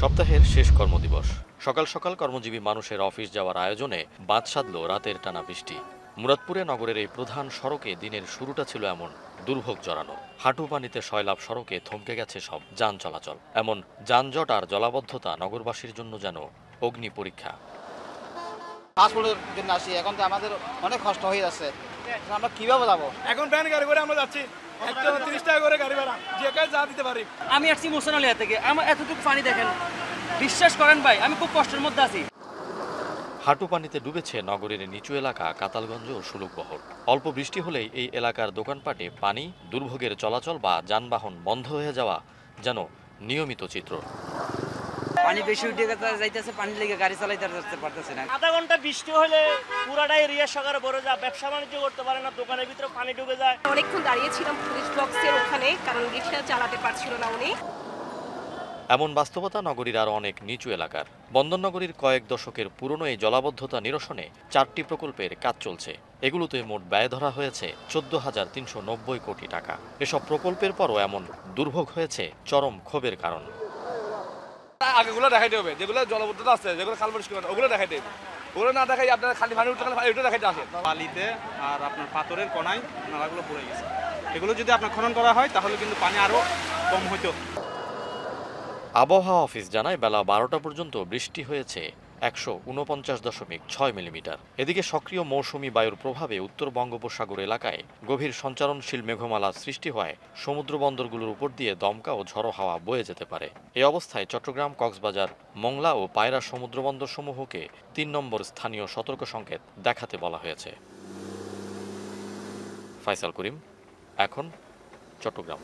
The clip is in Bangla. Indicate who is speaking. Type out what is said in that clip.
Speaker 1: সপ্তাহের শেষ কর্মদিবস। সকাল সকাল কর্মজীবী মানুষের অফিস যাওয়ার আয়োজনে বাদ সাধল রাতের টানা বৃষ্টি। মুরাদপুরে নগরের এই প্রধান সড়কে দিনের শুরুটা ছিল এমন দুর্ভোগ জড়ানো। হাঁটু পানিতে সয়লাব সড়কে থমকে গেছে সব যান চলাচল। এমন যানজট আর জলাবদ্ধতা নগরবাসীর জন্য যেন অগ্নি পরীক্ষা।
Speaker 2: পাসপোর্টের জন্য আসি, এখন তো আমাদের অনেক কষ্ট হয়ে যাচ্ছে। আমরা কিভাবে যাবো?
Speaker 3: এখন ভ্যান গাড়ি করে আমরা যাচ্ছি, 130 টাকা করে গাড়ি ভাড়া, যে কাজ যা দিতে পারি।
Speaker 4: আমি আসছি মোশনালিয়া থেকে, আমার এতটুকু পানি দেখেন, বিশ্বাস করেন ভাই আমি খুব কষ্টের মধ্যে আছি।
Speaker 1: হাঁটু পানিতে ডুবেছে নগরের নিচু এলাকা কাতালগঞ্জ ও সুলুকবহর। অল্প বৃষ্টি হলেই এই এলাকার দোকানপাটে পানি, দুর্ভোগের চলাচল বা যানবাহন বন্ধ হয়ে যাওয়া যেন নিয়মিত চিত্র।
Speaker 4: পানি বেশি উঠে যাইতেছে, পানি লেগে গাড়ি চালাইতে পারতেছে না।
Speaker 5: আধা ঘন্টা বৃষ্টি হলে পুরাটাই এরিয়া সকালে ভরে যায়, ব্যবসা বাণিজ্য করতে পারে না, দোকানের ভিতরে পানি ঢুকে যায়।
Speaker 6: অনেকক্ষণ দাঁড়িয়েছিলাম পুলিশ বক্সের ওখানে, কারণ রিক্সা চালাতে পারছিল না উনি।
Speaker 1: এমন বাস্তবতা নগরীর আরও অনেক নিচু এলাকার। বন্দরনগরীর কয়েক দশকের পুরনো এই জলাবদ্ধতা নিরসনে 4টি প্রকল্পের কাজ চলছে। এগুলোতে মোট ব্যয় ধরা হয়েছে 14,390 কোটি টাকা। এসব প্রকল্পের পরও এমন দুর্ভোগ হয়েছে চরম ক্ষোভের কারণ।
Speaker 3: আগেগুলো দেখাইতে হবে, যেগুলো জলবদ্ধতা আছে, যেগুলো খাল পরিষ্কার ওগুলো দেখাইতে হবে। ওগুলো না দেখাই আপনার খালি পানি উঠতে ওইটা দেখাইতে আসে।
Speaker 7: বালিতে আর আপনার পাথরের কণায় নালাগুলো পড়ে গেছে। এগুলো যদি আপনার খনন করা হয় তাহলে কিন্তু পানি আরও কম হইতো।
Speaker 1: আবহাওয়া অফিস জানায় বেলা 12টা পর্যন্ত বৃষ্টি হয়েছে 149.6 মিলিমিটার। এদিকে সক্রিয় মৌসুমি বায়ুর প্রভাবে উত্তর বঙ্গোপসাগর এলাকায় গভীর সঞ্চারণশীল মেঘমালা সৃষ্টি হয় সমুদ্র বন্দরগুলোর উপর দিয়ে দমকা ও ঝড়ো হাওয়া বয়ে যেতে পারে। এই অবস্থায় চট্টগ্রাম, কক্সবাজার, মংলা ও পায়রা সমুদ্র বন্দর সমূহকে 3 নম্বর স্থানীয় সতর্ক সংকেত দেখাতে বলা হয়েছে। ফাইসাল করিম, এখন চট্টগ্রাম।